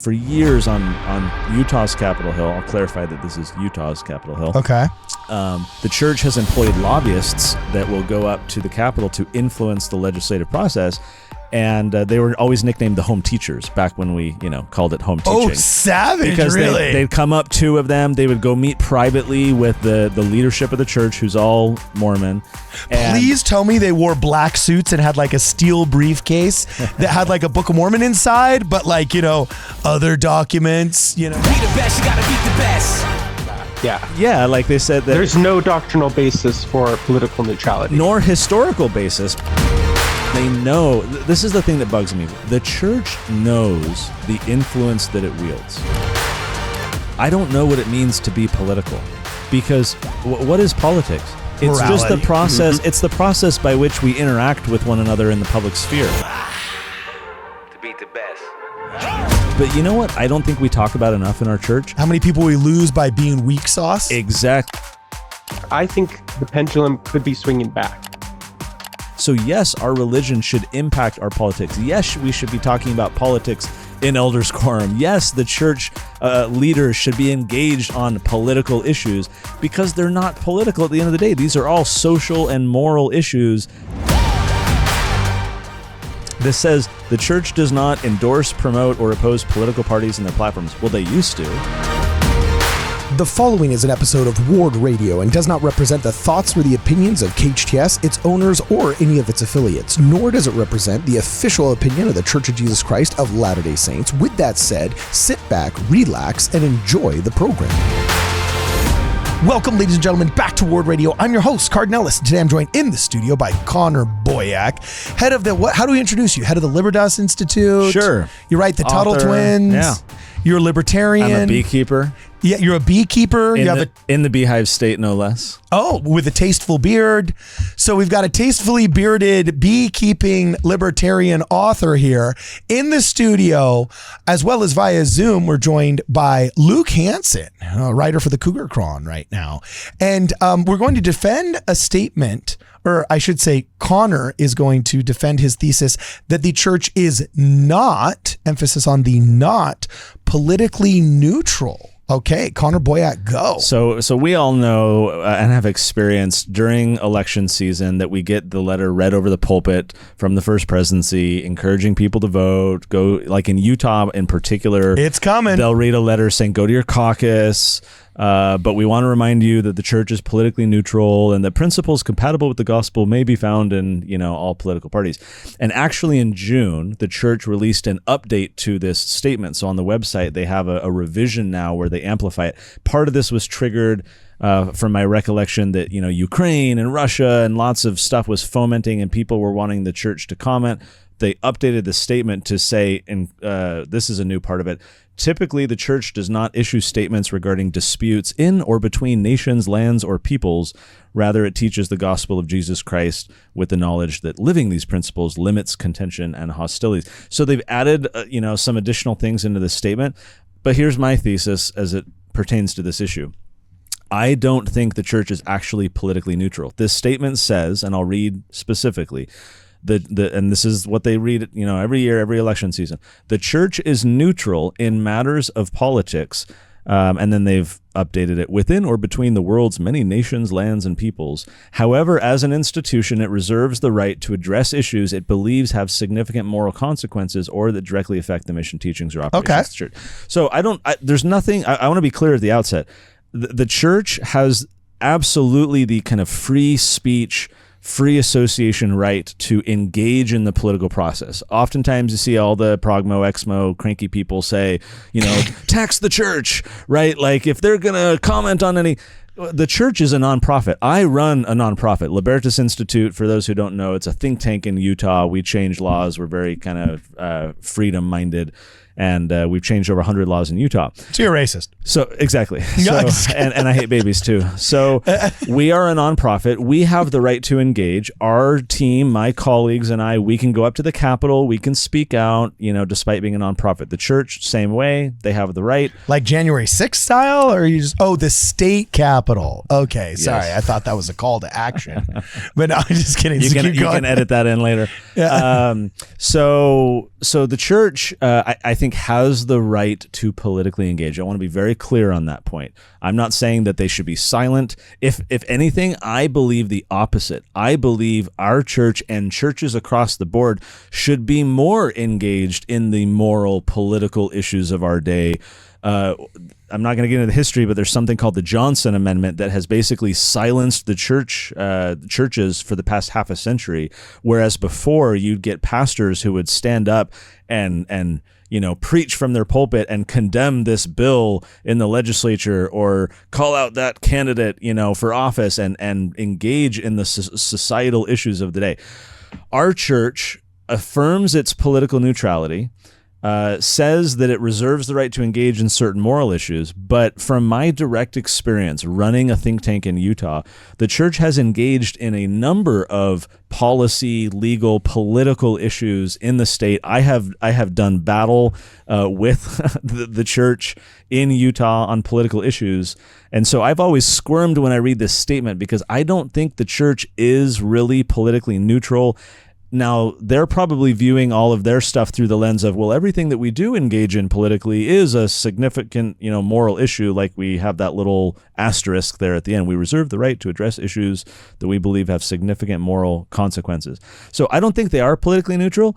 For years on Utah's Capitol Hill, I'll clarify that this is Utah's Capitol Hill. Okay. The church has employed lobbyists that will go up to the Capitol to influence the legislative process. And they were always nicknamed the home teachers back when we, called it home teaching. Oh, savage, because really? They'd come up, two of them. They would go meet privately with the leadership of the church, who's all Mormon. Please tell me they wore black suits and had like a steel briefcase that had like a Book of Mormon inside, but like, other documents, Be the best, you gotta beat the best. Yeah, like they said that there's no doctrinal basis for political neutrality. Nor historical basis. They know, this is the thing that bugs me. The church knows the influence that it wields. I don't know what it means to be political, because what is politics? It's Morality. just the process. Mm-hmm. It's the process by which we interact with one another in the public sphere. To beat the best. But you know what? I don't think we talk about enough in our church. How many people we lose by being weak sauce? Exactly. I think the pendulum could be swinging back. So yes, our religion should impact our politics. Yes, we should be talking about politics in elders quorum. Yes, the church leaders should be engaged on political issues, because they're not political at the end of the day. These are all social and moral issues. This says the church does not endorse, promote, or oppose political parties and their platforms. Well, they used to. The following is an episode of WardRadio and does not represent the thoughts or the opinions of KHTS, its owners, or any of its affiliates, nor does it represent the official opinion of the Church of Jesus Christ of Latter-day Saints. With that said, sit back, relax, and enjoy the program. Welcome, ladies and gentlemen, back to WardRadio. I'm your host, Cardinellis. Today I'm joined in the studio by Connor Boyack, head of the, how do we introduce you? Head of the Libertas Institute? Sure. You're right, the Tuttle Author. Twins. Yeah. You're a libertarian. I'm a beekeeper. Yeah, you're a beekeeper. In the Beehive State, no less. Oh, with a tasteful beard. So we've got a tastefully bearded beekeeping libertarian author here in the studio, as well as via Zoom. We're joined by Luke Hansen, a writer for the Cougar Cron right now. And we're going to defend a statement, or I should say Connor is going to defend his thesis that the church is not, emphasis on the not, politically neutral. Okay, Connor Boyack, go. So we all know and have experienced during election season that we get the letter read over the pulpit from the First Presidency encouraging people to vote. Go, like in Utah in particular. It's coming. They'll read a letter saying, go to your caucus. But we want to remind you that the church is politically neutral and that principles compatible with the gospel may be found in, all political parties. And actually in June, the church released an update to this statement. So on the website, they have a revision now where they amplify it. Part of this was triggered from my recollection that, Ukraine and Russia and lots of stuff was fomenting and people were wanting the church to comment. They updated the statement to say, and this is a new part of it, typically, the church does not issue statements regarding disputes in or between nations, lands, or peoples. Rather, it teaches the gospel of Jesus Christ with the knowledge that living these principles limits contention and hostilities. So they've added, some additional things into this statement. But here's my thesis as it pertains to this issue. I don't think the church is actually politically neutral. This statement says, and I'll read specifically, and this is what they read, every year, every election season. The church is neutral in matters of politics, and then they've updated it within or between the world's many nations, lands, and peoples. However, as an institution, it reserves the right to address issues it believes have significant moral consequences or that directly affect the mission, teachings, or operations of the church. So there's nothing, I want to be clear at the outset. The church has absolutely the kind of free speech, free association right to engage in the political process. Oftentimes you see all the progmo, exmo, cranky people say, tax the church, right? Like if they're going to comment on any... The church is a nonprofit. I run a nonprofit, Lobbyists Institute. For those who don't know, it's a think tank in Utah. We change laws. We're very kind of freedom-minded. And we've changed over 100 laws in Utah. So you're racist. So exactly. So, and I hate babies too. So we are a nonprofit. We have the right to engage. Our team, my colleagues and I, we can go up to the Capitol. We can speak out, despite being a nonprofit. The church, same way. They have the right. Like January 6th style, or you just, the state Capitol. Okay, sorry. Yes. I thought that was a call to action. But no, I'm just kidding. You can edit that in later. Yeah. So So the church, I think, has the right to politically engage. I want to be very clear on that point. I'm not saying that they should be silent. If anything, I believe the opposite. I believe our church and churches across the board should be more engaged in the moral, political issues of our day. I'm not going to get into the history, but there's something called the Johnson Amendment that has basically silenced the churches for the past half a century. Whereas before, you'd get pastors who would stand up and preach from their pulpit and condemn this bill in the legislature or call out that candidate, for office and engage in the societal issues of the day. Our church affirms its political neutrality. Says that it reserves the right to engage in certain moral issues, but from my direct experience running a think tank in Utah, the church has engaged in a number of policy, legal, political issues in the state. I have done battle with the church in Utah on political issues, and so I've always squirmed when I read this statement because I don't think the church is really politically neutral. Now, they're probably viewing all of their stuff through the lens of, well, everything that we do engage in politically is a significant, moral issue, like we have that little asterisk there at the end. We reserve the right to address issues that we believe have significant moral consequences. So I don't think they are politically neutral.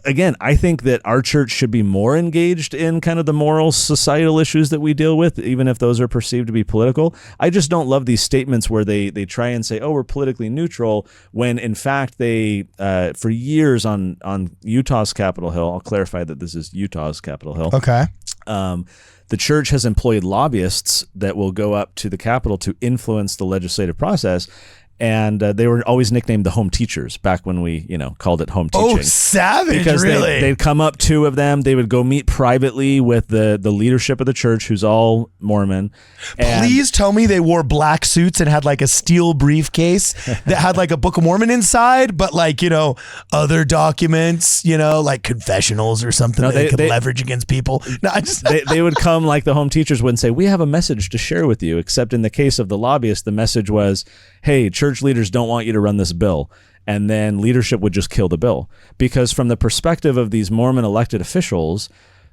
Again, I think that our church should be more engaged in kind of the moral societal issues that we deal with, even if those are perceived to be political. I just don't love these statements where they try and say, oh, we're politically neutral, when in fact they, for years on Utah's Capitol Hill, I'll clarify that this is Utah's Capitol Hill. Okay. The church has employed lobbyists that will go up to the Capitol to influence the legislative process. And they were always nicknamed the home teachers back when we, called it home teaching. Oh, savage, because really? They'd come up, two of them. They would go meet privately with the leadership of the church, who's all Mormon. Please tell me they wore black suits and had like a steel briefcase that had like a Book of Mormon inside, but like, other documents, like confessionals or something that they could leverage against people. No, they would come like the home teachers would and say, we have a message to share with you. Except in the case of the lobbyists, the message was, hey, church leaders don't want you to run this bill. And then leadership would just kill the bill. Because from the perspective of these Mormon elected officials,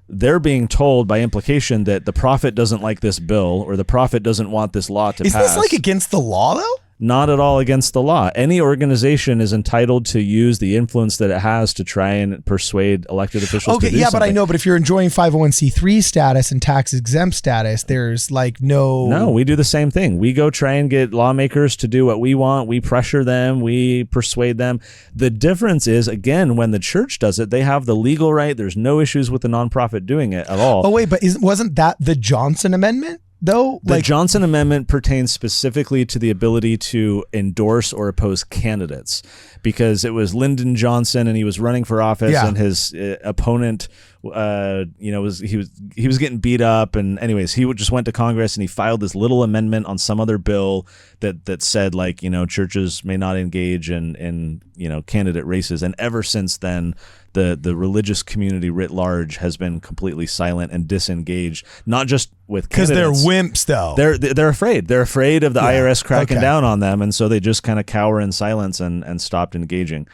they're being told by implication that the prophet doesn't like this bill or the prophet doesn't want this law to pass. Is this like against the law though? Not at all against the law. Any organization is entitled to use the influence that it has to try and persuade elected officials to do something. But I know, but if you're enjoying 501c3 status and tax exempt status, there's like No, we do the same thing. We go try and get lawmakers to do what we want. We pressure them. We persuade them. The difference is, again, when the church does it, they have the legal right. There's no issues with the nonprofit doing it at all. Oh, wait, but wasn't that the Johnson Amendment? Though, the Johnson Amendment pertains specifically to the ability to endorse or oppose candidates, because it was Lyndon Johnson and he was running for office, and his opponent, he was getting beat up, and anyways, he just went to Congress and he filed this little amendment on some other bill that said, like, churches may not engage in candidate races, and ever since then, the religious community writ large has been completely silent and disengaged, not just with candidates. Because they're wimps, though. They're afraid. They're afraid of the IRS cracking down on them, and so they just kind of cower in silence and stopped engaging.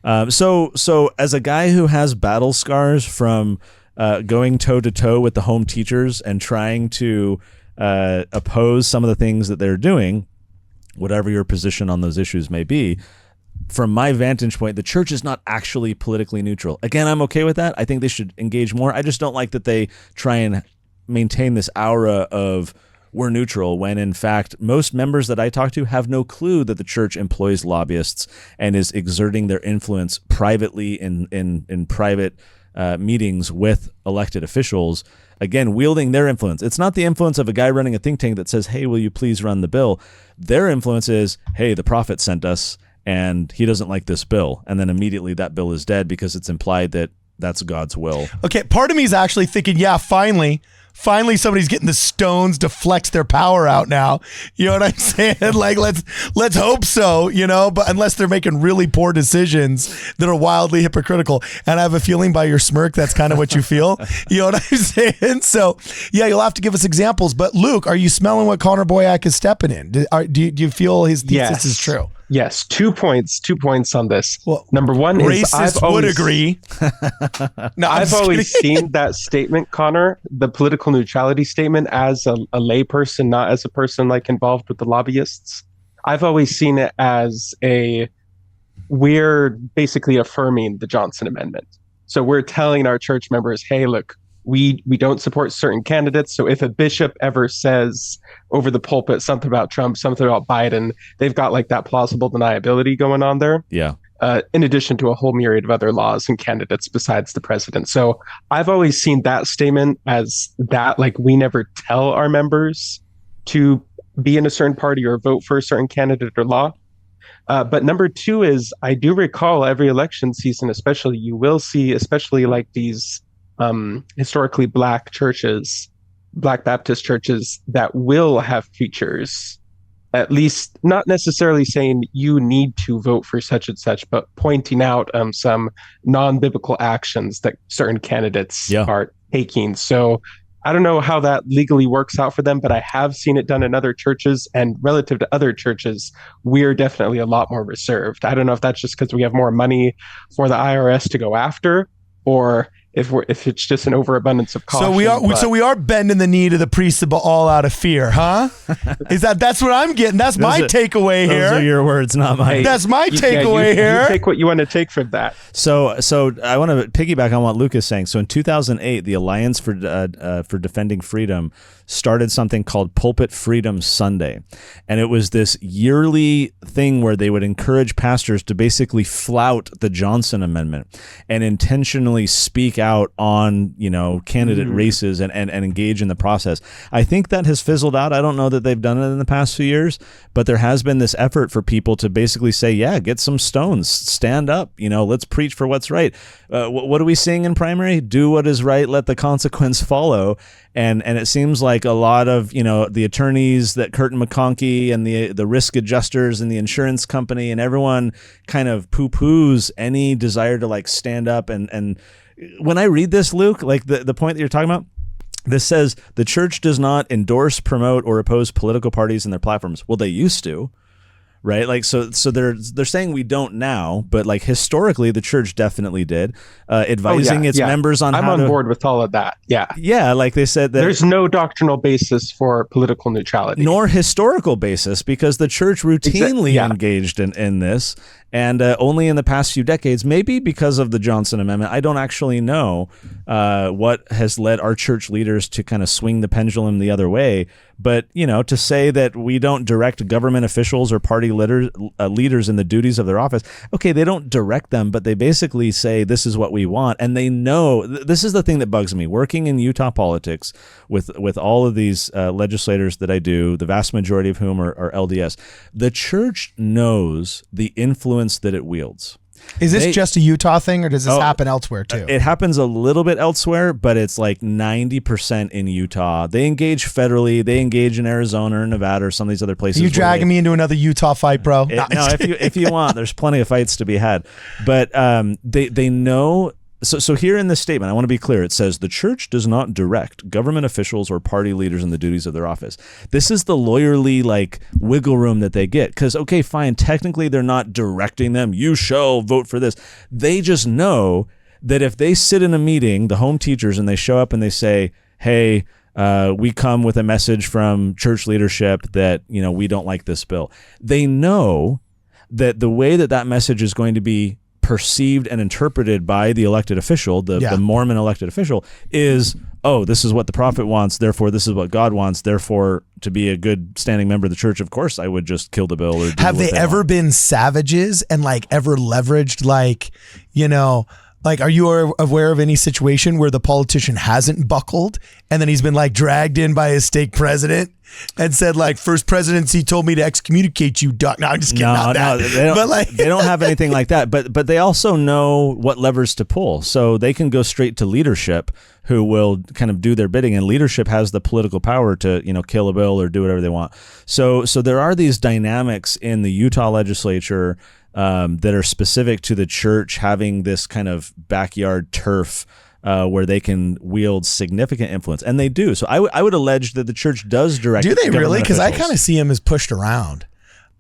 So as a guy who has battle scars from going toe-to-toe with the home teachers and trying to oppose some of the things that they're doing, whatever your position on those issues may be, from my vantage point, the church is not actually politically neutral. Again, I'm okay with that. I think they should engage more. I just don't like that they try and maintain this aura of we're neutral, when in fact most members that I talk to have no clue that the church employs lobbyists and is exerting their influence privately in private meetings with elected officials, again, wielding their influence. It's not the influence of a guy running a think tank that says, hey, will you please run the bill? Their influence is, hey, the prophet sent us and he doesn't like this bill. And then immediately that bill is dead because it's implied that that's God's will. Okay, part of me is actually thinking, yeah, finally somebody's getting the stones to flex their power out now. You know what I'm saying? Like, let's hope so, but unless they're making really poor decisions that are wildly hypocritical. And I have a feeling by your smirk, that's kind of what you feel. You know what I'm saying? So yeah, you'll have to give us examples. But Luke, are you smelling what Connor Boyack is stepping in? Do you feel his thesis is true? Yes, 2 points. 2 points on this. Well, Number one is racist would agree. No, I've always seen that statement, Connor, the political neutrality statement, as a layperson, not as a person like involved with the lobbyists. I've always seen it as we're basically affirming the Johnson Amendment. So we're telling our church members, hey, look, we don't support certain candidates. So if a bishop ever says over the pulpit something about Trump, something about Biden, they've got like that plausible deniability going on there. Yeah. In addition to a whole myriad of other laws and candidates besides the president. So I've always seen that statement as that, like, we never tell our members to be in a certain party or vote for a certain candidate or law. But number two is, I do recall every election season, especially, you will see, especially like these historically Black churches, Black Baptist churches, that will have preachers, at least not necessarily saying you need to vote for such and such, but pointing out some non-biblical actions that certain candidates are taking. So I don't know how that legally works out for them, but I have seen it done in other churches, and relative to other churches, we're definitely a lot more reserved. I don't know if that's just because we have more money for the IRS to go after, or if it's just an overabundance of caution. So we are bending the knee to the priests all out of fear, huh? That's what I'm getting. That's my takeaway here. Those are your words, not mine. That's my takeaway here. You take what you want to take from that. So I want to piggyback on what Luke is saying. So in 2008, the Alliance for Defending Freedom started something called Pulpit Freedom Sunday. And it was this yearly thing where they would encourage pastors to basically flout the Johnson Amendment and intentionally speak out on, candidate races and engage in the process. I think that has fizzled out. I don't know that they've done it in the past few years, but there has been this effort for people to basically say, yeah, get some stones, stand up, let's preach for what's right. What are we seeing in primary? Do what is right, let the consequence follow. And it seems like a lot of, the attorneys that Curtin McConkie and the risk adjusters and the insurance company and everyone kind of poo-poos any desire to like stand up. And when I read this, Luke, like the point that you're talking about, this says the church does not endorse, promote, or oppose political parties and their platforms. Well, they used to. Right, like so they're saying we don't now, but like historically, the church definitely did, advising its members on. I'm on board with all of that. Yeah, like they said that there's no doctrinal basis for political neutrality, nor historical basis, because the church routinely engaged in this, and only in the past few decades, maybe because of the Johnson Amendment. I don't actually know what has led our church leaders to kind of swing the pendulum the other way. But, to say that we don't direct government officials or party leaders in the duties of their office, okay, they don't direct them, but they basically say this is what we want. And they know, this is the thing that bugs me, working in Utah politics with all of these legislators that I do, the vast majority of whom are LDS. The church knows the influence that it wields. Is this just a Utah thing, or does this happen elsewhere too? It happens a little bit elsewhere, but it's like 90% in Utah. They engage federally. They engage in Arizona or Nevada or some of these other places. Are you dragging me into another Utah fight, bro? No, if you want, there's plenty of fights to be had. But they know. So here in this statement, I want to be clear. It says the church does not direct government officials or party leaders in the duties of their office. This is the lawyerly like wiggle room that they get. Because, okay, fine, technically they're not directing them. You shall vote for this. They just know that if they sit in a meeting, the home teachers, and they show up and they say, hey, we come with a message from church leadership that, we don't like this bill. They know that the way that message is going to be perceived and interpreted by the elected official, the Mormon elected official, is, this is what the prophet wants, therefore this is what God wants, therefore to be a good standing member of the church, of course I would just kill the bill. Or have they ever been savages and like ever leveraged like, are you aware of any situation where the politician hasn't buckled and then he's been like dragged in by his stake president and said like, first presidency told me to excommunicate you, duck? No, I'm just kidding. They don't have anything like that. But they also know what levers to pull. So they can go straight to leadership, who will kind of do their bidding, and leadership has the political power to, kill a bill or do whatever they want. So there are these dynamics in the Utah legislature that are specific to the church having this kind of backyard turf where they can wield significant influence, and they do. So I would allege that the church does direct. Do they really? Because I officials. kind of see him as pushed around.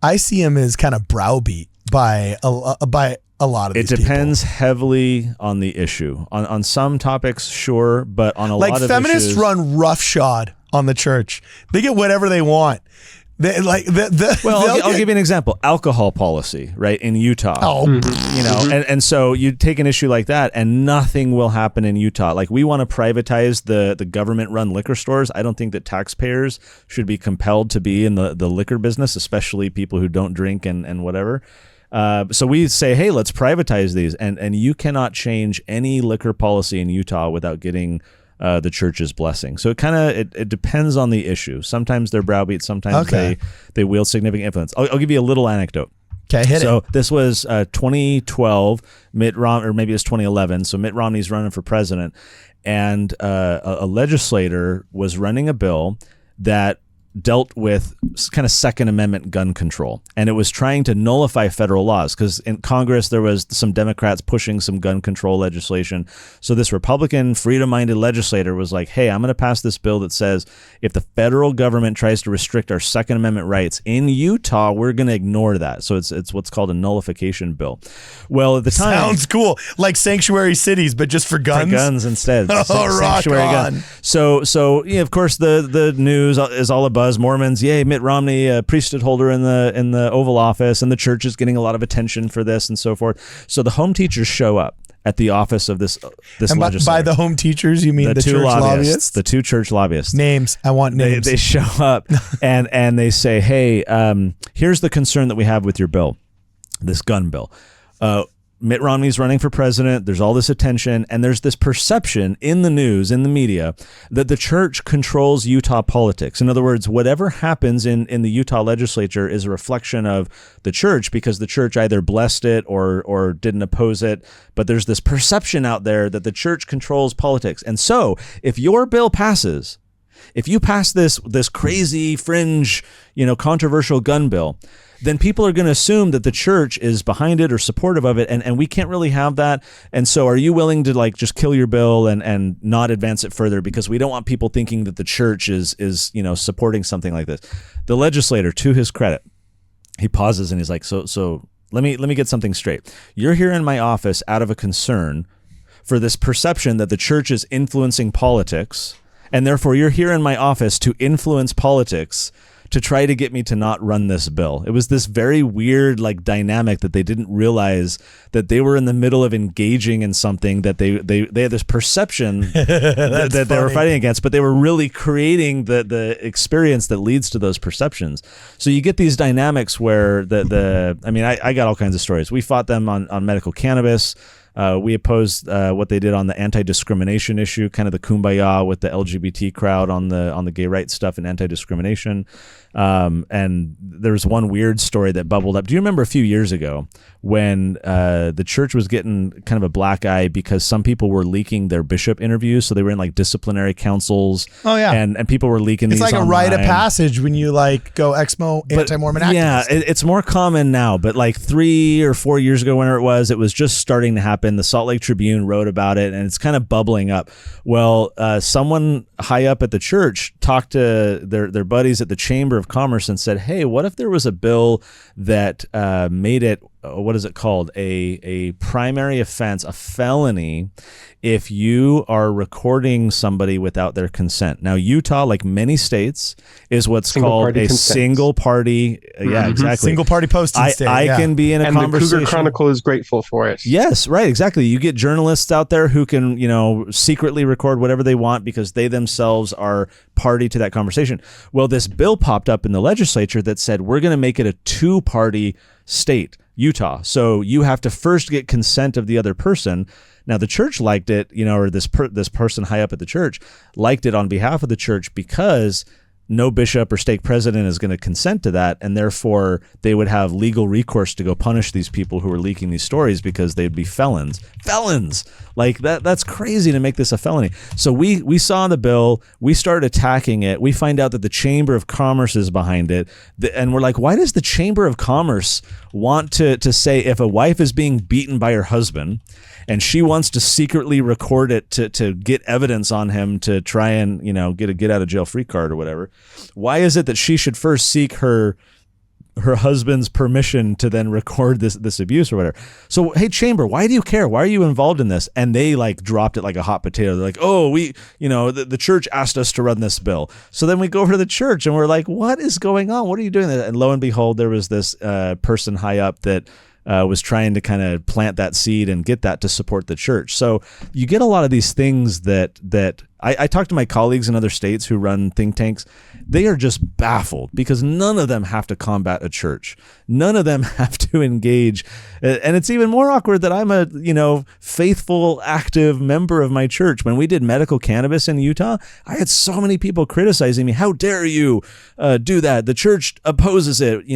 I see him as kind of browbeat by a lot of these It depends heavily on the issue. On some topics, sure, but on a lot of issues, feminists run roughshod on the church. They get whatever they want. I'll give you an example. Alcohol policy, right, in Utah. And so you take an issue like that and nothing will happen in Utah. Like, we want to privatize the government-run liquor stores. I don't think that taxpayers should be compelled to be in the liquor business, especially people who don't drink and whatever. So we say, hey, let's privatize these. And you cannot change any liquor policy in Utah without getting the church's blessing. So it depends on the issue. Sometimes they're browbeat. Sometimes they wield significant influence. I'll give you a little anecdote. Okay, hit it. So this was 2012, Mitt Romney, or maybe it's 2011. So Mitt Romney's running for president, and a legislator was running a bill that dealt with kind of Second Amendment gun control. And it was trying to nullify federal laws because in Congress, there was some Democrats pushing some gun control legislation. So this Republican freedom-minded legislator was like, hey, I'm going to pass this bill that says if the federal government tries to restrict our Second Amendment rights in Utah, we're going to ignore that. So it's what's called a nullification bill. Well, at the time... Sounds cool. Like sanctuary cities, but just for guns? For guns instead. Sanctuary gun. So yeah, of course, the news is all abuzz. Mormons, yay, Mitt Romney, a priesthood holder in the Oval Office, and the church is getting a lot of attention for this and so forth. So the home teachers show up at the office of this and legislator. By the home teachers, you mean the church lobbyists? The two church lobbyists. Names. I want names. They show up and they say, hey, here's the concern that we have with your bill, this gun bill. Mitt Romney's running for president. There's all this attention, and there's this perception in the news, in the media, that the church controls Utah politics. In other words, whatever happens in the Utah legislature is a reflection of the church because the church either blessed it or didn't oppose it. But there's this perception out there that the church controls politics. And so if your bill passes, if you pass this crazy fringe, controversial gun bill, then people are going to assume that the church is behind it or supportive of it, and we can't really have that. And so are you willing to just kill your bill and not advance it further because we don't want people thinking that the church is supporting something like this? The legislator, to his credit, he pauses and he's like, so let me get something straight. You're here in my office out of a concern for this perception that the church is influencing politics, and therefore you're here in my office to influence politics to try to get me to not run this bill. It was this very weird dynamic that they didn't realize that they were in the middle of engaging in something that they had this perception that they were fighting against, but they were really creating the experience that leads to those perceptions. So you get these dynamics where I got all kinds of stories. We fought them on medical cannabis. We opposed what they did on the anti-discrimination issue, kind of the kumbaya with the LGBT crowd on the gay rights stuff and anti-discrimination. And there's one weird story that bubbled up. Do you remember a few years ago when the church was getting kind of a black eye because some people were leaking their bishop interviews? So they were in disciplinary councils. Oh yeah, and people were leaking these. It's like online. a rite of passage when you go exmo anti-Mormon activists. Yeah, it's more common now, but 3 or 4 years ago, whenever it was just starting to happen. The Salt Lake Tribune wrote about it, and it's kind of bubbling up. Well, someone high up at the church talked to their buddies at the Chamber of Commerce and said, hey, what if there was a bill that made it, what is it called? A primary offense, a felony, if you are recording somebody without their consent. Now, Utah, like many states, is what's called a single party. Yeah, exactly. Single party posting state. I can be in a conversation. And the Cougar Chronicle is grateful for it. Yes, right, exactly. You get journalists out there who can, secretly record whatever they want because they themselves are party to that conversation. Well, this bill popped up in the legislature that said we're going to make it a two-party state, Utah. So you have to first get consent of the other person. Now, the church liked it, or this person high up at the church liked it on behalf of the church because no bishop or stake president is going to consent to that, and therefore they would have legal recourse to go punish these people who were leaking these stories because they'd be felons. Like that's crazy to make this a felony. So we saw the bill, we started attacking it. We find out that the Chamber of Commerce is behind it, and we're like, why does the Chamber of Commerce want to say if a wife is being beaten by her husband and she wants to secretly record it to get evidence on him to try and get a get out of jail free card or whatever, why is it that she should first seek her her husband's permission to then record this abuse or whatever. So, hey, Chamber, why do you care? Why are you involved in this? And they like dropped it like a hot potato. They're like, oh, the church asked us to run this bill. So then we go over to the church and we're like, what is going on? What are you doing? And lo and behold, there was this person high up that was trying to kind of plant that seed and get that to support the church. So you get a lot of these things that I talk to my colleagues in other states who run think tanks. They are just baffled because none of them have to combat a church. None of them have to engage. And it's even more awkward that I'm a, faithful, active member of my church. When we did medical cannabis in Utah, I had so many people criticizing me. How dare you do that? The church opposes it.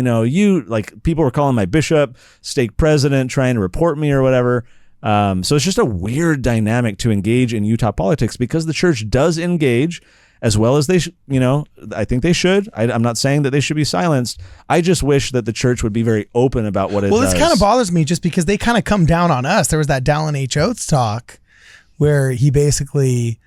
People were calling my bishop, stake president, trying to report me or whatever. So it's just a weird dynamic to engage in Utah politics because the church does engage as well as they, I think they should. I'm not saying that they should be silenced. I just wish that the church would be very open about what it does. Well, this kind of bothers me just because they kind of come down on us. There was that Dallin H. Oates talk where he basically,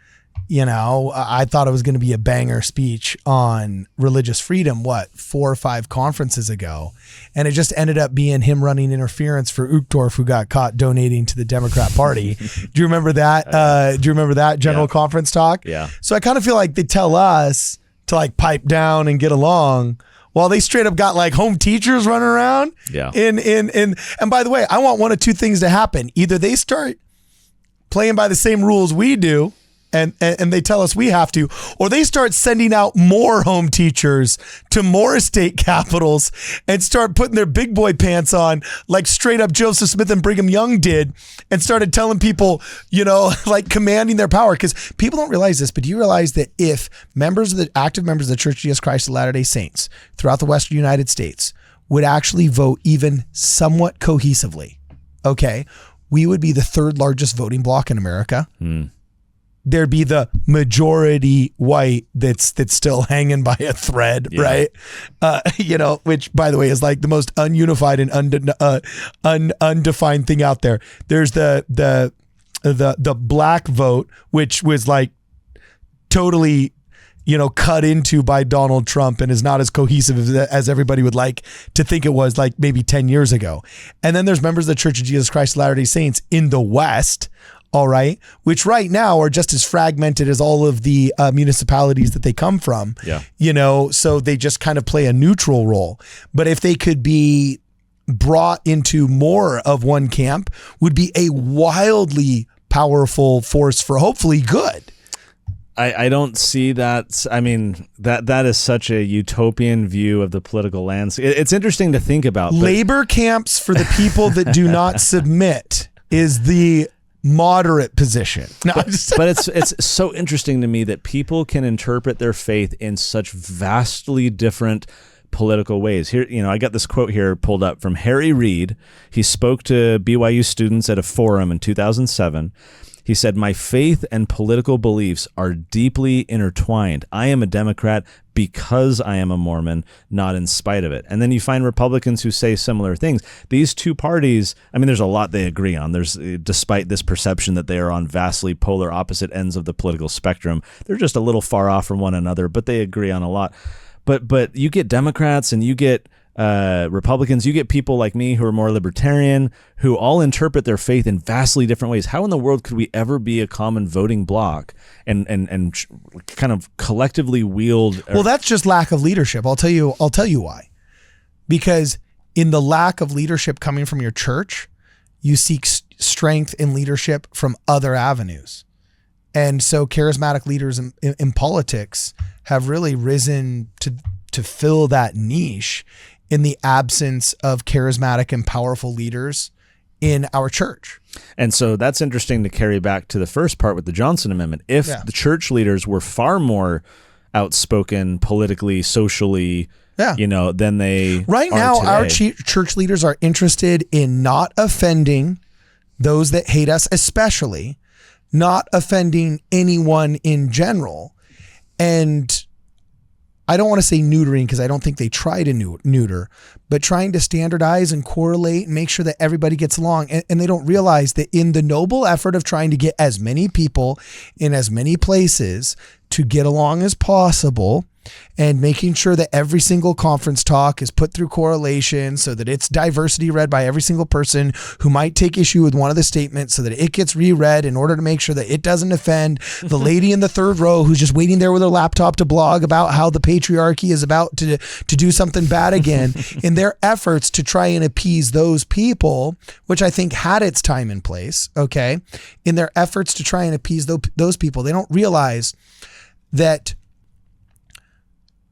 I thought it was going to be a banger speech on religious freedom, 4 or 5 conferences ago. And it just ended up being him running interference for Uchtdorf, who got caught donating to the Democrat Party. Do you remember that? Do you remember that general conference talk? Yeah. So I kind of feel like they tell us to like pipe down and get along while they straight up got like home teachers running around. Yeah. And by the way, I want one of two things to happen. Either they start playing by the same rules we do, and they tell us we have to, or they start sending out more home teachers to more state capitals and start putting their big boy pants on like straight up Joseph Smith and Brigham Young did and started telling people, like commanding their power. Because people don't realize this, but do you realize that if active members of the Church of Jesus Christ of Latter-day Saints throughout the Western United States would actually vote even somewhat cohesively, okay, we would be the 3rd largest voting bloc in America. There'd be the majority white that's still hanging by a thread, right? Which by the way is like the most ununified and undefined thing out there. There's the black vote, which was like totally, cut into by Donald Trump and is not as cohesive as everybody would like to think it was like maybe 10 years ago. And then there's members of the Church of Jesus Christ of Latter-day Saints in the West, all right, which right now are just as fragmented as all of the municipalities that they come from. Yeah. So they just kind of play a neutral role. But if they could be brought into more of one camp, would be a wildly powerful force for hopefully good. I don't see that. I mean, that is such a utopian view of the political landscape. It's interesting to think about. Labor camps for the people that do not submit is the moderate position. No, but it's so interesting to me that people can interpret their faith in such vastly different political ways. Here, I got this quote here pulled up from Harry Reid. He spoke to BYU students at a forum in 2007. He said, "My faith and political beliefs are deeply intertwined. I am a Democrat because I am a Mormon, not in spite of it." And then you find Republicans who say similar things. These two parties, I mean, there's a lot they agree on. Despite this perception that they are on vastly polar opposite ends of the political spectrum, they're just a little far off from one another, but they agree on a lot. But you get Democrats and you get Republicans, you get people like me who are more libertarian, who all interpret their faith in vastly different ways. How in the world could we ever be a common voting bloc and kind of collectively wield? Well, that's just lack of leadership. I'll tell you why. Because in the lack of leadership coming from your church, you seek strength in leadership from other avenues. And so charismatic leaders in politics have really risen to fill that niche in the absence of charismatic and powerful leaders in our church. And so that's interesting to carry back to the first part with the Johnson Amendment. If the church leaders were far more outspoken politically, socially, than they right are now, today. our church leaders are interested in not offending those that hate us, especially not offending anyone in general. And I don't want to say neutering because I don't think they try to neuter, but trying to standardize and correlate and make sure that everybody gets along. And they don't realize that in the noble effort of trying to get as many people in as many places to get along as possible, and making sure that every single conference talk is put through correlation so that it's diversity read by every single person who might take issue with one of the statements, so that it gets reread in order to make sure that it doesn't offend the lady in the third row who's just waiting there with her laptop to blog about how the patriarchy is about to do something bad again. In their efforts to try and appease those people, which I think had its time and place, okay, in their efforts to try and appease those people, they don't realize that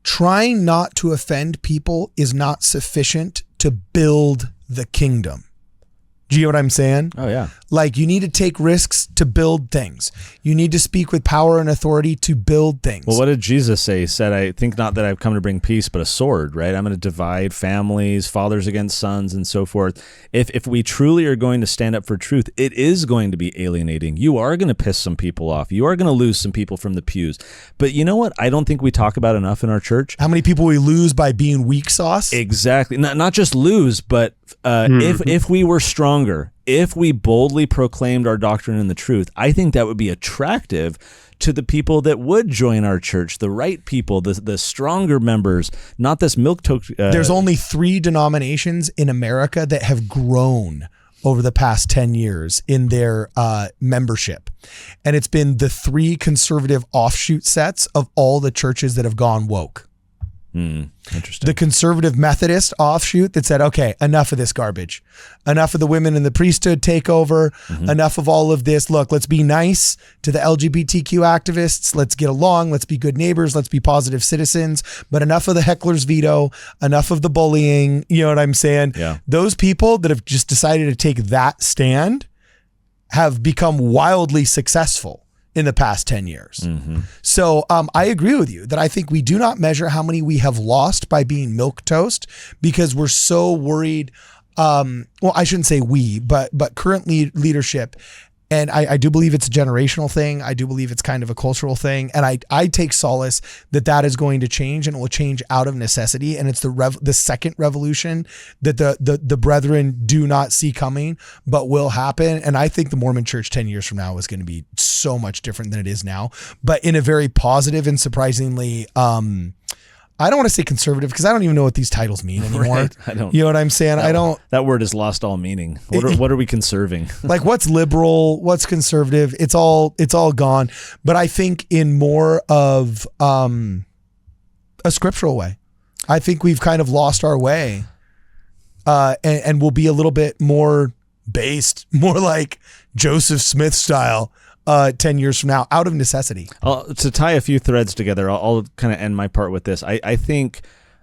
trying not to offend people is not sufficient to build the kingdom. Do you know what I'm saying? Oh, yeah. Like, you need to take risks to build things. You need to speak with power and authority to build things. Well, what did Jesus say? He said, I think not that I've come to bring peace, but a sword, right? I'm going to divide families, fathers against sons, and so forth. If we truly are going to stand up for truth, it is going to be alienating. You are going to piss some people off. You are going to lose some people from the pews. But you know what? I don't think we talk about enough in our church. How many people we lose by being weak sauce? Exactly. Not just lose, but if we were stronger, if we boldly proclaimed our doctrine and the truth, I think that would be attractive to the people that would join our church, the right people, the stronger members, not this milquetoast. There's only 3 denominations in America that have grown over the past 10 years in their membership. And it's been the 3 conservative offshoot sets of all the churches that have gone woke. Interesting. The conservative Methodist offshoot that said, okay, enough of this garbage. Enough of the women in the priesthood takeover. Enough of all of this. Look, let's be nice to the LGBTQ activists. Let's get along. Let's be good neighbors. Let's be positive citizens. But enough of the heckler's veto. Enough of the bullying. You know what I'm saying? Yeah. Those people that have just decided to take that stand have become wildly successful in the past 10 years. So I agree with you that I think we do not measure how many we have lost by being milquetoast, because we're so worried. Well, I shouldn't say we, but current leadership. And I do believe it's a generational thing. I do believe it's kind of a cultural thing. And I take solace that is going to change, and it will change out of necessity. And it's the second revolution that the brethren do not see coming, but will happen. And I think the Mormon church 10 years from now is going to be so much different than it is now, but in a very positive and surprisingly, I don't want to say conservative, because I don't even know what these titles mean anymore. Right. I don't. You know what I'm saying? I don't. That word has lost all meaning. What are we conserving? Like, what's liberal? What's conservative? It's all gone. But I think in more of a scriptural way. I think we've kind of lost our way, and we'll be a little bit more based, more like Joseph Smith style. 10 years from now, out of necessity. To tie a few threads together, I'll kind of end my part with this. I think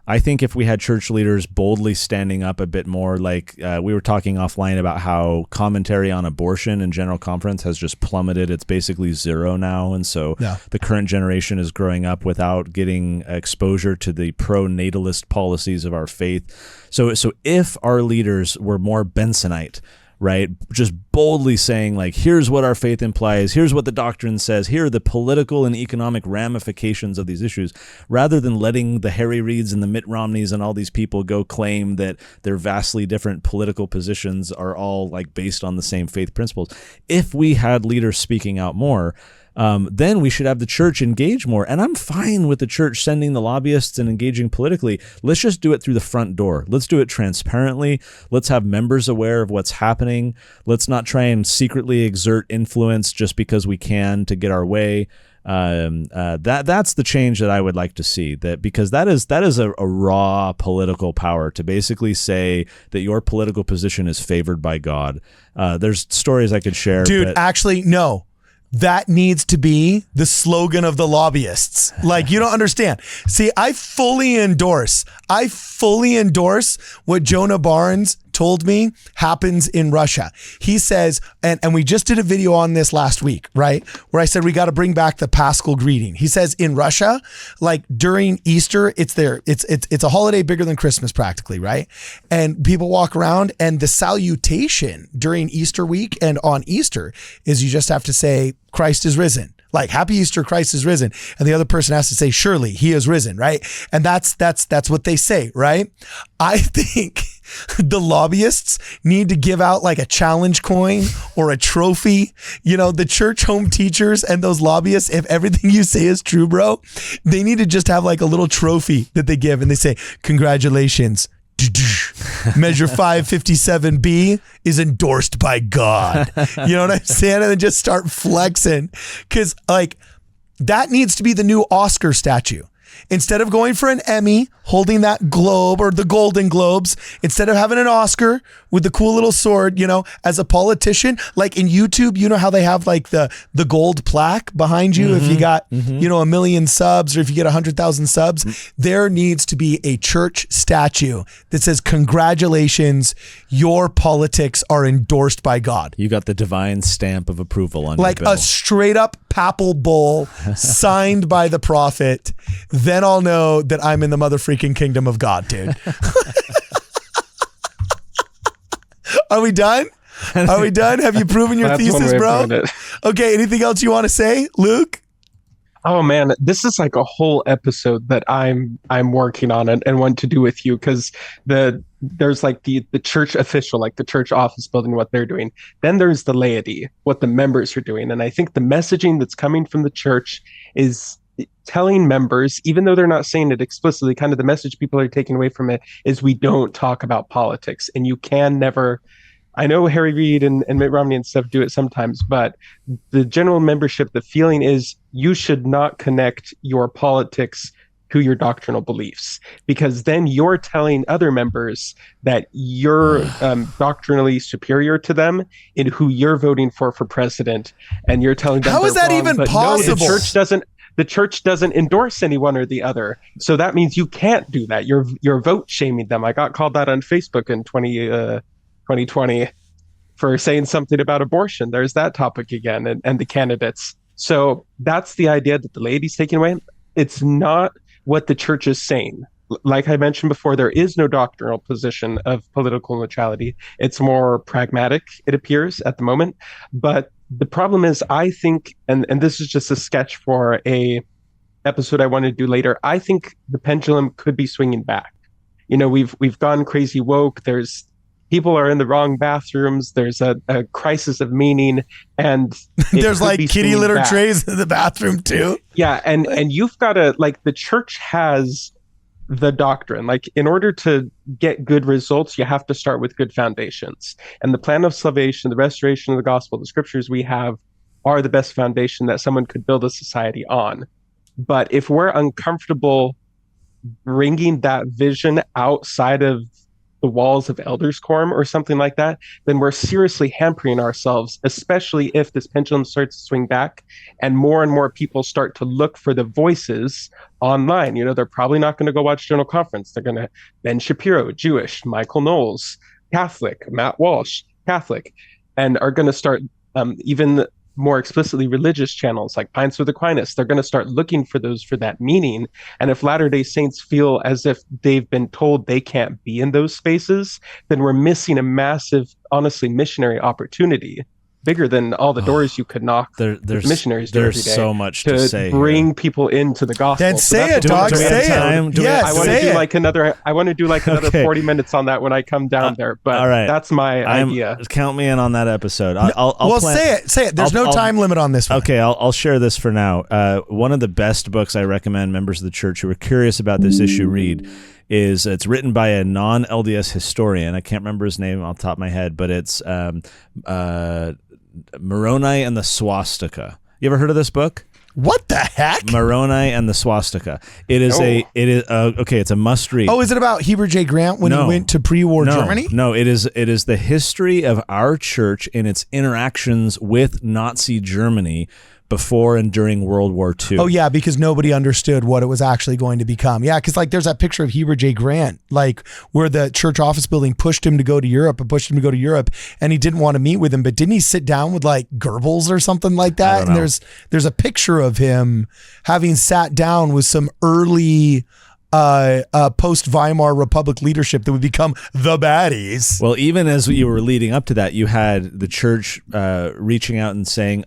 if we had church leaders boldly standing up a bit more, like we were talking offline about how commentary on abortion in General Conference has just plummeted. It's basically zero now. And so the current generation is growing up without getting exposure to the pro-natalist policies of our faith. So if our leaders were more Bensonite, right, just boldly saying, like, here's what our faith implies, here's what the doctrine says, here are the political and economic ramifications of these issues, rather than letting the Harry Reids and the Mitt Romneys and all these people go claim that their vastly different political positions are all like based on the same faith principles. If we had leaders speaking out more, then we should have the church engage more. And I'm fine with the church sending the lobbyists and engaging politically. Let's just do it through the front door. Let's do it transparently. Let's have members aware of what's happening. Let's not try and secretly exert influence just because we can to get our way. That's the change that I would like to see, because that is a raw political power to basically say that your political position is favored by God. There's stories I could share. Dude, actually, no. That needs to be the slogan of the lobbyists. Like, you don't understand. See, I fully endorse what Jonah Barnes told me happens in Russia. He says, and we just did a video on this last week, right? Where I said we got to bring back the Paschal greeting. He says in Russia, like during Easter, it's a holiday bigger than Christmas practically, right? And people walk around, and the salutation during Easter week and on Easter is you just have to say, Christ is risen. Like, happy Easter, Christ is risen. And the other person has to say, surely he is risen, right? And that's what they say, right? I think the lobbyists need to give out like a challenge coin or a trophy. You know, the church home teachers and those lobbyists, if everything you say is true, bro, they need to just have like a little trophy that they give and they say, congratulations. Measure 557B is endorsed by God. You know what I'm saying? And then just start flexing. Because like that needs to be the new Oscar statue. Instead of going for an Emmy, holding that globe or the Golden Globes, instead of having an Oscar with the cool little sword, you know, as a politician, like in YouTube, you know how they have like the gold plaque behind you if you got, you know, 1 million subs or if you get 100,000 subs, there needs to be a church statue that says, congratulations, your politics are endorsed by God. You got the divine stamp of approval on like your bill. a straight up papal bull signed by the prophet. Then I'll know that I'm in the mother freaking kingdom of God, dude. Are we done? Are we done? Have you proven your thesis, bro? Okay, anything else you want to say, Luke? Oh man, this is like a whole episode that I'm working on and want to do with you, because there's like the church official, like the church office building, what they're doing. Then there's the laity, what the members are doing. And I think the messaging that's coming from the church is telling members, even though they're not saying it explicitly, kind of the message people are taking away from it is we don't talk about politics. And you can never, I know Harry Reid and Mitt Romney and stuff do it sometimes, but the general membership, the feeling is you should not connect your politics to your doctrinal beliefs, because then you're telling other members that you're doctrinally superior to them in who you're voting for president, and you're telling them how is that wrong, even but possible? No, the church doesn't endorse any one or the other, so that means you can't do that. You're vote shaming them. I got called that on Facebook in 2020 for saying something about abortion. There's that topic again, and the candidates. So that's the idea that the laity's taking away. It's not what the church is saying. Like I mentioned before, there is no doctrinal position of political neutrality. It's more pragmatic, it appears, at the moment. But the problem is, I think, and this is just a sketch for a episode I want to do later, I think the pendulum could be swinging back. You know, we've gone crazy woke. There's people are in the wrong bathrooms. There's a crisis of meaning, and there's like kitty litter trays in the bathroom too. Yeah, and you've got to, like, the church has the doctrine. Like, in order to get good results, you have to start with good foundations. And the plan of salvation, the restoration of the gospel, the scriptures we have are the best foundation that someone could build a society on. But if we're uncomfortable bringing that vision outside of the walls of elders quorum or something like that, then we're seriously hampering ourselves, especially if this pendulum starts to swing back and more people start to look for the voices online. You know, they're probably not going to go watch General Conference. They're going to Ben Shapiro, Jewish, Michael Knowles, Catholic, Matt Walsh, Catholic, and are going to start even more explicitly religious channels like Pints with Aquinas. They're going to start looking for those for that meaning. And if Latter-day Saints feel as if they've been told they can't be in those spaces, then we're missing a massive, honestly, missionary opportunity, bigger than all the doors you could knock. There's missionaries do every day, so much to say bring here. People into the gospel. Then say it, dog. Say it. Yes, I want to do like another. I want to do like another Okay. 40 minutes on that when I come down there. But all right. That's my idea. Count me in on that episode. I'll say it. There's no time limit on this one. Okay, I'll share this for now. One of the best books I recommend members of the church who are curious about this issue read is, it's written by a non-LDS historian. I can't remember his name off the top of my head, but it's Moroni and the Swastika. You ever heard of this book? What the heck? Moroni and the Swastika. It's a must read. Oh, is it about Heber J. Grant when he went to pre-war Germany? No, it is the history of our church and its interactions with Nazi Germany before and during World War II. Oh yeah, because nobody understood what it was actually going to become. Yeah, because like there's that picture of Heber J. Grant, like where the church office building pushed him to go to Europe, and he didn't want to meet with him, but didn't he sit down with like Goebbels or something like that? And there's a picture of him having sat down with some early post-Weimar Republic leadership that would become the baddies. Well, even as you were leading up to that, you had the church reaching out and saying,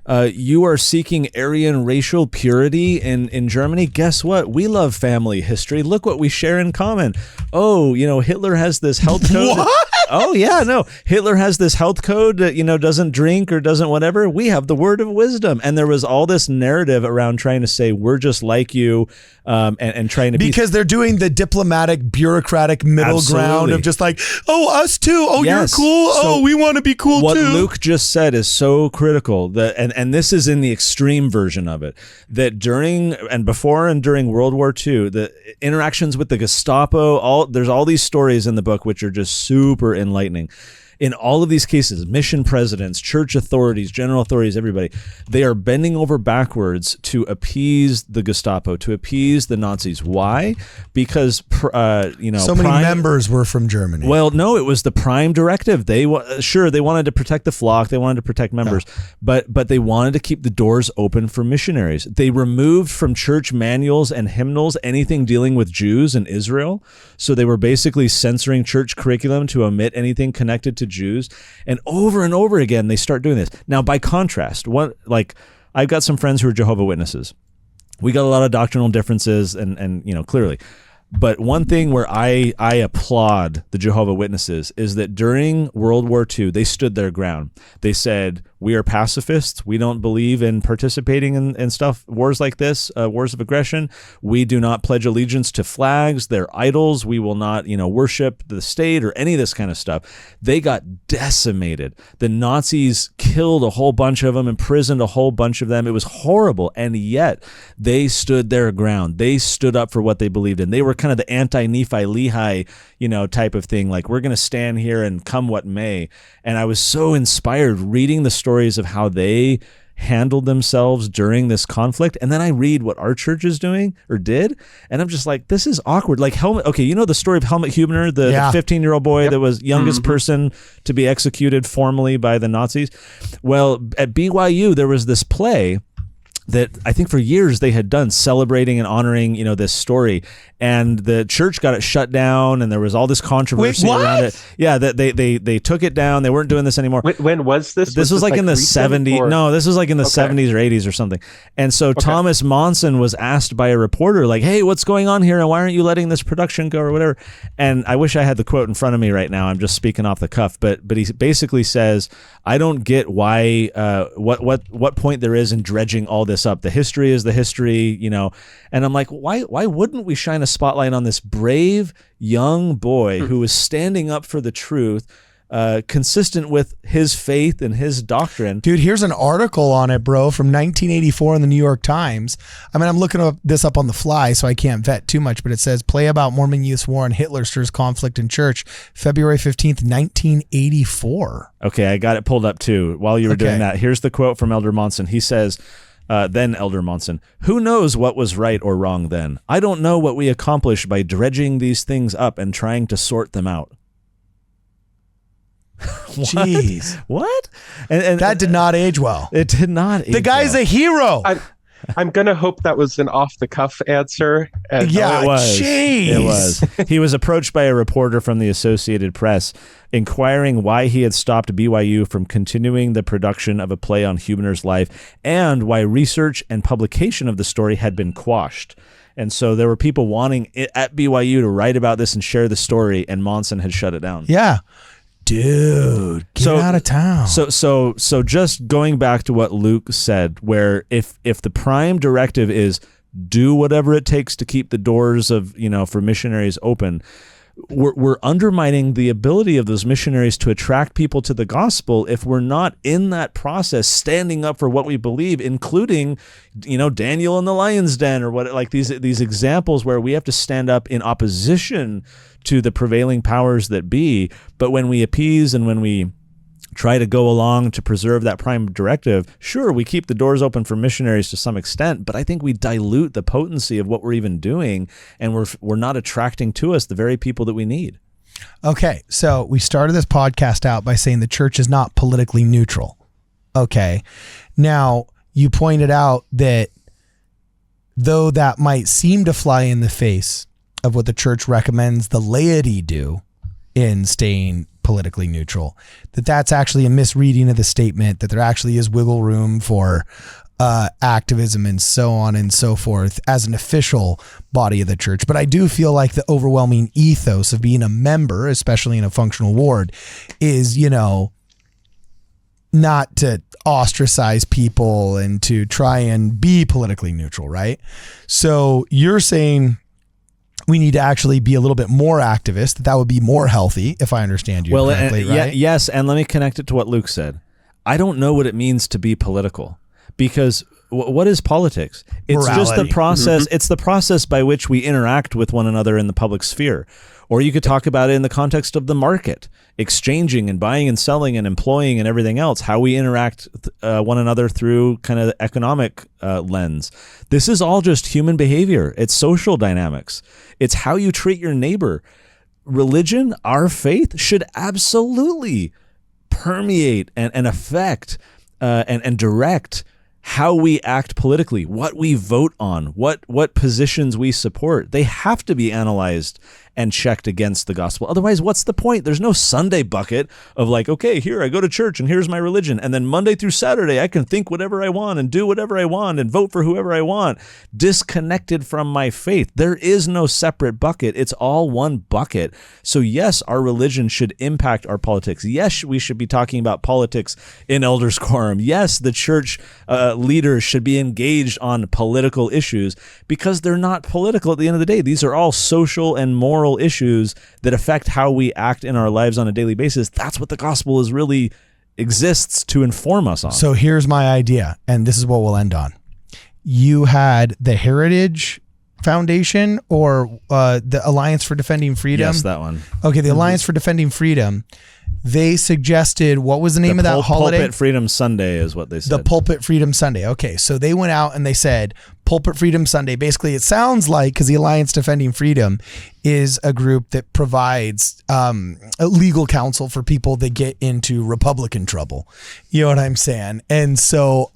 you are seeking Aryan racial purity in Germany. Guess what? We love family history. Look what we share in common. Oh, Hitler has this health code. What? Oh yeah, no. Hitler has this health code that, doesn't drink or doesn't whatever. We have the word of wisdom. And there was all this narrative around trying to say we're just like you, and trying to because they're doing the diplomatic, bureaucratic middle ground of just like, oh, us too. Oh, yes. You're cool. So we want to be cool what too. What Luke just said is so critical that, and this is in the extreme version of it, that during and before and during World War II, the interactions with the Gestapo, there's all these stories in the book which are just super enlightening. In all of these cases, mission presidents, church authorities, general authorities, everybody, they are bending over backwards to appease the Gestapo, to appease the Nazis. Why? Because, so many members were from Germany. Well, no, it was the prime directive. They wanted to protect the flock, they wanted to protect members, but they wanted to keep the doors open for missionaries. They removed from church manuals and hymnals anything dealing with Jews in Israel. So they were basically censoring church curriculum to omit anything connected to Jews, and over again they start doing this. Now, by contrast, I've got some friends who are Jehovah's Witnesses. We got a lot of doctrinal differences, and clearly. But one thing where I applaud the Jehovah's Witnesses is that during World War II, they stood their ground. They said, we are pacifists. We don't believe in participating in stuff, wars like this, wars of aggression. We do not pledge allegiance to flags. They're idols. We will not, worship the state or any of this kind of stuff. They got decimated. The Nazis killed a whole bunch of them, imprisoned a whole bunch of them. It was horrible. And yet they stood their ground. They stood up for what they believed in. They were kind of the anti-Nephi Lehi, type of thing. Like, we're going to stand here and come what may. And I was so inspired reading the stories of how they handled themselves during this conflict. And then I read what our church is doing or did. And I'm just like, this is awkward. Like Helmut, okay, the story of Helmut Huebner, the 15-year-old boy that was youngest person to be executed formally by the Nazis. Well, at BYU, there was this play that I think for years they had done, celebrating and honoring, this story. And the church got it shut down, and there was all this controversy around it. Yeah, that they took it down. They weren't doing this anymore. When was this? This was like in the 70s. Or? No, this was like in the 70s or 80s or something. And so Thomas Monson was asked by a reporter, like, hey, what's going on here? And why aren't you letting this production go or whatever? And I wish I had the quote in front of me right now. I'm just speaking off the cuff. But he basically says, I don't get why, what point there is in dredging all this up. The history is the history, And I'm like, why wouldn't we shine a spotlight on this brave young boy who was standing up for the truth, consistent with his faith and his doctrine? Dude, here's an article on it, bro, from 1984 in the New York Times. I mean, I'm looking this up on the fly, so I can't vet too much, but it says, play about Mormon youth's war on Hitler stirs conflict in church, February 15th, 1984. Okay, I got it pulled up too while you were doing that. Here's the quote from Elder Monson. He says, then Elder Monson, who knows what was right or wrong then? I don't know what we accomplished by dredging these things up and trying to sort them out. Jeez. What? And that did not age well. It did not age The guy's well. a hero. I'm going to hope that was an off-the-cuff answer. Yeah, it was. Jeez. It was. He was approached by a reporter from the Associated Press inquiring why he had stopped BYU from continuing the production of a play on Huebner's life and why research and publication of the story had been quashed. And so there were people wanting at BYU to write about this and share the story, and Monson had shut it down. Yeah. Dude, get out of town. So just going back to what Luke said, where if the prime directive is do whatever it takes to keep the doors of, for missionaries open, we're undermining the ability of those missionaries to attract people to the gospel if we're not in that process standing up for what we believe, including, Daniel in the lion's den or what, like these examples where we have to stand up in opposition to the prevailing powers that be. But when we appease and when we try to go along to preserve that prime directive, sure, we keep the doors open for missionaries to some extent, but I think we dilute the potency of what we're even doing, and we're not attracting to us the very people that we need. Okay, so we started this podcast out by saying the church is not politically neutral. Okay, now you pointed out that though that might seem to fly in the face of what the church recommends the laity do in staying politically neutral, that's actually a misreading of the statement, that there actually is wiggle room for activism and so on and so forth as an official body of the church. But I do feel like the overwhelming ethos of being a member, especially in a functional ward, is, not to ostracize people and to try and be politically neutral, right? So you're saying we need to actually be a little bit more activist. That would be more healthy, if I understand you correctly, right? Yes, and let me connect it to what Luke said. I don't know what it means to be political, because what is politics? It's Morality. just the process. It's the process by which we interact with one another in the public sphere. Or you could talk about it in the context of the market, exchanging and buying and selling and employing and everything else, how we interact one another through kind of the economic lens. This is all just human behavior. It's social dynamics. It's how you treat your neighbor. Religion, our faith, should absolutely permeate and affect and direct how we act politically, what we vote on, what positions we support. They have to be analyzed and checked against the gospel. Otherwise, what's the point? There's no Sunday bucket of like, okay, here I go to church and here's my religion. And then Monday through Saturday, I can think whatever I want and do whatever I want and vote for whoever I want, disconnected from my faith. There is no separate bucket. It's all one bucket. So yes, our religion should impact our politics. Yes, we should be talking about politics in elders quorum. Yes, the church leaders should be engaged on political issues, because they're not political at the end of the day. These are all social and moral issues that affect how we act in our lives on a daily basis. That's what the gospel is really exists to inform us on. So here's my idea, and this is what we'll end on. You had the Heritage Foundation or the Alliance for Defending Freedom. Yes, that one. Okay, the Alliance for Defending Freedom. They suggested, what was the name of that holiday? Pulpit Freedom Sunday is what they said. The Pulpit Freedom Sunday. Okay, so they went out and they said Pulpit Freedom Sunday. Basically, it sounds like, because the Alliance Defending Freedom is a group that provides legal counsel for people that get into Republican trouble. You know what I'm saying? And so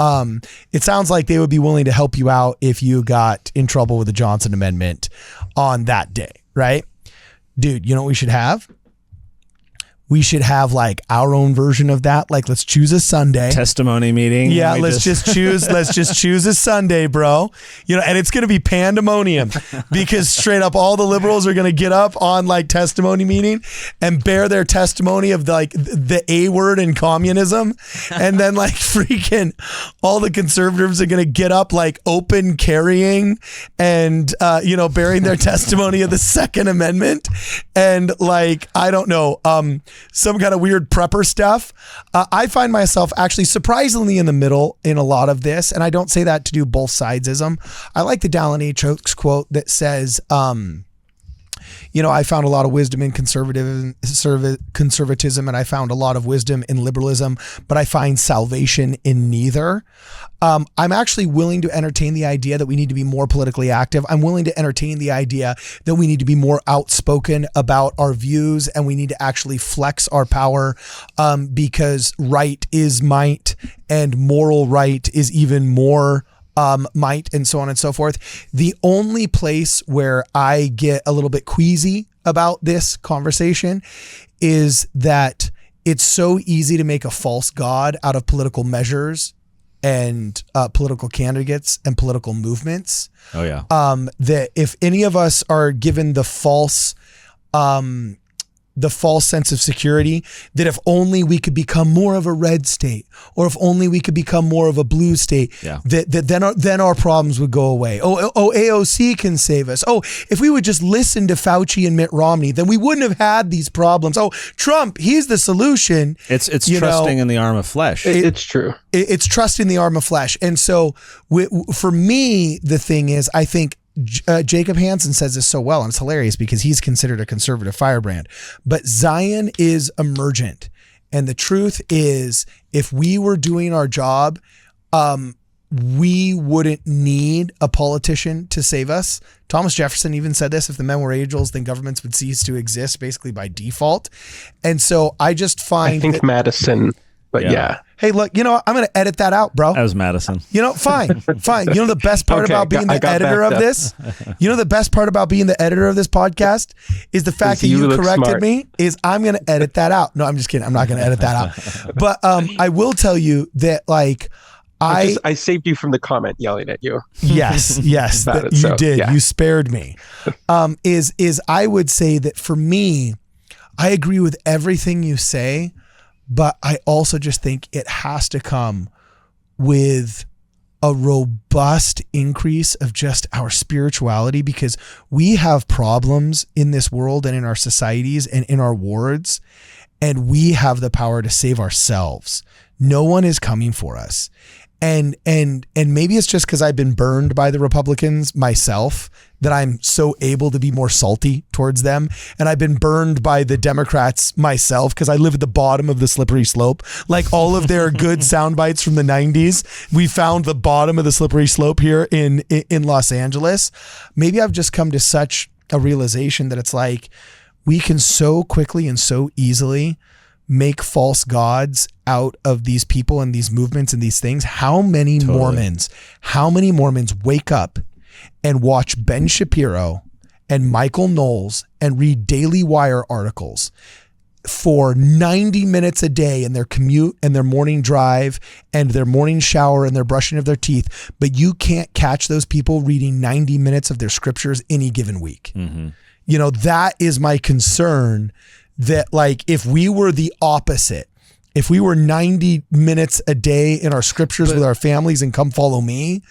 it sounds like they would be willing to help you out if you got in trouble with the Johnson Amendment on that day, right? Dude, you know what we should have? We should have like our own version of that. Like, let's choose a Sunday. Testimony meeting. Yeah, let's just choose a Sunday, bro. And it's going to be pandemonium, because straight up all the liberals are going to get up on like testimony meeting and bear their testimony of like the A word in communism. And then like freaking all the conservatives are going to get up like open carrying and, bearing their testimony of the Second Amendment. And like, I don't know, some kind of weird prepper stuff. I find myself actually surprisingly in the middle in a lot of this. And I don't say that to do both sidesism. I like the Dallin H. Oaks quote that says, I found a lot of wisdom in conservatism, and I found a lot of wisdom in liberalism, but I find salvation in neither. I'm actually willing to entertain the idea that we need to be more politically active. I'm willing to entertain the idea that we need to be more outspoken about our views, and we need to actually flex our power, because right is might, and moral right is even more might, and so on and so forth. The only place where I get a little bit queasy about this conversation is that it's so easy to make a false god out of political measures and political candidates and political movements. Oh yeah. That if any of us are given the false sense of security, that if only we could become more of a red state, or if only we could become more of a blue state, then our problems would go away. Oh, AOC can save us. Oh, if we would just listen to Fauci and Mitt Romney, then we wouldn't have had these problems. Oh, Trump, he's the solution. It's trusting in the arm of flesh. It's true. It's trusting the arm of flesh. And so for me, the thing is, I think Jacob Hansen says this so well, and it's hilarious because he's considered a conservative firebrand. But Zion is emergent. And the truth is, if we were doing our job, we wouldn't need a politician to save us. Thomas Jefferson even said this: if the men were angels, then governments would cease to exist basically by default. And so I just find... I think Madison, but yeah. Hey, look, you know what? I'm going to edit that out, bro. That was Madison. You know, fine. You know the best part Okay, about being I the got editor backed of up. this? You know the best part about being the editor of this podcast is the fact that you you look corrected smart. me is I'm going to edit that out. No, I'm just kidding. I'm not going to edit that out. But I will tell you that like I saved you from the comment yelling at you. yes, About it, you so, did. yeah. You spared me. Is I would say that for me, I agree with everything you say, but I also just think it has to come with a robust increase of just our spirituality, because we have problems in this world and in our societies and in our wards, and we have the power to save ourselves. No one is coming for us. And maybe it's just because I've been burned by the Republicans myself that I'm so able to be more salty towards them. And I've been burned by the Democrats myself because I live at the bottom of the slippery slope. Like all of their good sound bites from the 90s, we found the bottom of the slippery slope here in Los Angeles. Maybe I've just come to such a realization that it's like we can so quickly and so easily make false gods out of these people and these movements and these things. How many Mormons wake up and watch Ben Shapiro and Michael Knowles and read Daily Wire articles for 90 minutes a day in their commute and their morning drive and their morning shower and their brushing of their teeth, but you can't catch those people reading 90 minutes of their scriptures any given week. Mm-hmm. You know, that is my concern. That like if we were the opposite, if we were 90 minutes a day in our scriptures with our families and come follow me,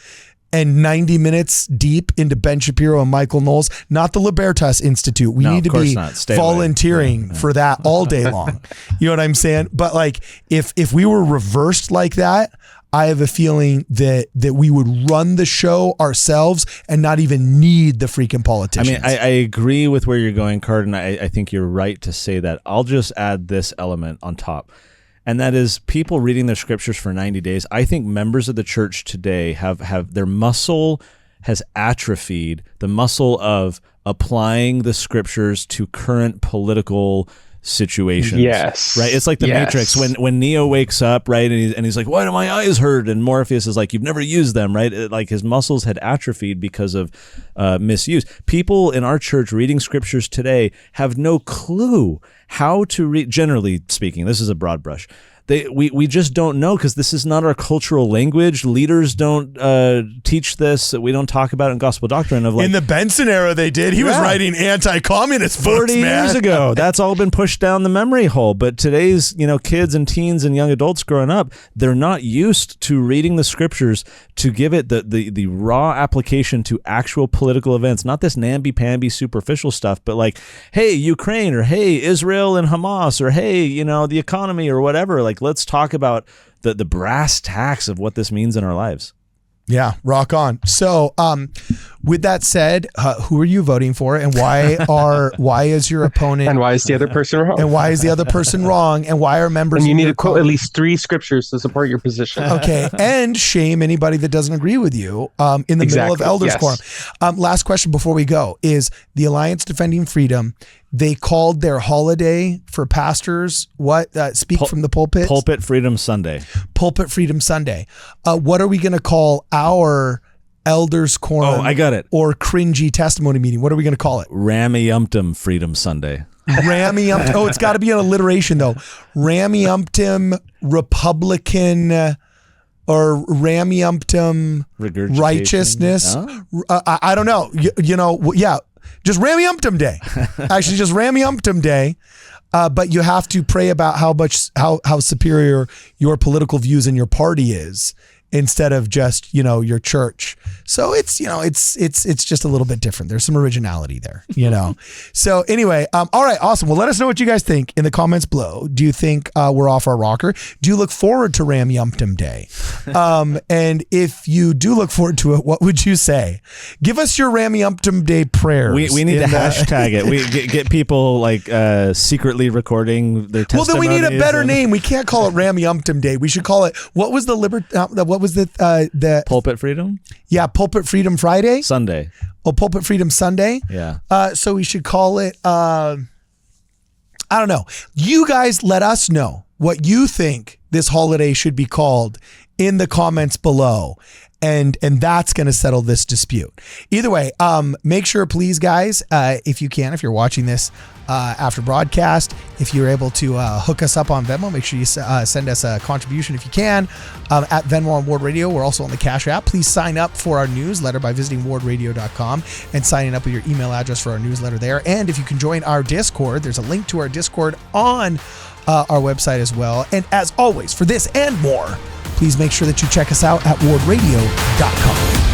and 90 minutes deep into Ben Shapiro and Michael Knowles, not the Libertas Institute. We need to be volunteering for that all day long. You know what I'm saying? But like if we were reversed like that, I have a feeling that we would run the show ourselves and not even need the freaking politicians. I mean, I agree with where you're going, Card, and I think you're right to say that. I'll just add this element on top, and that is people reading their scriptures for 90 days. I think members of the church today have their muscle has atrophied, the muscle of applying the scriptures to current political situations. Yes. Right. It's like the Matrix when Neo wakes up, right, and he's like, "Why do my eyes hurt?" And Morpheus is like, "You've never used them," right? Like his muscles had atrophied because of misuse. People in our church reading scriptures today have no clue how to read. Generally speaking, this is a broad brush. We just don't know because this is not our cultural language. Leaders don't teach this. We don't talk about it in gospel doctrine. Of like, in the Benson era, they did. He was writing anti-communist books, 40 years ago. That's all been pushed down the memory hole. But today's kids and teens and young adults growing up, they're not used to reading the scriptures to give it the raw application to actual political events. Not this namby-pamby superficial stuff, but like, hey, Ukraine, or hey, Israel and Hamas, or hey, the economy or whatever. Like, let's talk about the brass tacks of what this means in our lives. Yeah, rock on. So, with that said, who are you voting for, and why is your opponent, and why is the other person wrong? And why is the other person wrong? And why are members? And you need to quote at least 3 scriptures to support your position. Okay, and shame anybody that doesn't agree with you in the middle of Elders Quorum. Last question before we go is the Alliance Defending Freedom. They called their holiday for pastors what? Speak from the pulpit? Pulpit Freedom Sunday. Pulpit Freedom Sunday. What are we going to call our Elders Quorum? Oh, I got it. Or cringy testimony meeting? What are we going to call it? Rammy-umptum Freedom Sunday. Rammy-umptum. Oh, it's got to be an alliteration though. Rammy-umptum Republican or Rammy-umptum righteousness. Oh? I don't know. Yeah. Just Rammy-umptum Day. Actually, just Rammy-umptum Day. But you have to pray about how superior your political views and your party is, instead of just your church. So it's just a little bit different. There's some originality there, So anyway, all right, awesome. Well, let us know what you guys think in the comments below. Do you think we're off our rocker? Do you look forward to Rammy-umptum Day? And if you do look forward to it, what would you say? Give us your Rammy-umptum Day prayers. We need to hashtag it. We get people like secretly recording their testimonies. Well, then we need a better name. We can't call it Rammy-umptum Day. We should call it, what was the Pulpit Freedom? Yeah, Pulpit Freedom Friday? Sunday. Oh, Pulpit Freedom Sunday? Yeah. So we should call it, I don't know. You guys let us know what you think this holiday should be called in the comments below. And that's going to settle this dispute. Either way, make sure, please, guys, if you can, if you're watching this after broadcast, if you're able to hook us up on Venmo, make sure you send us a contribution if you can at Venmo on WardRadio. We're also on the Cash App. Please sign up for our newsletter by visiting wardradio.com and signing up with your email address for our newsletter there. And if you can join our Discord, there's a link to our Discord on our website as well. And as always, for this and more, please make sure that you check us out at wardradio.com.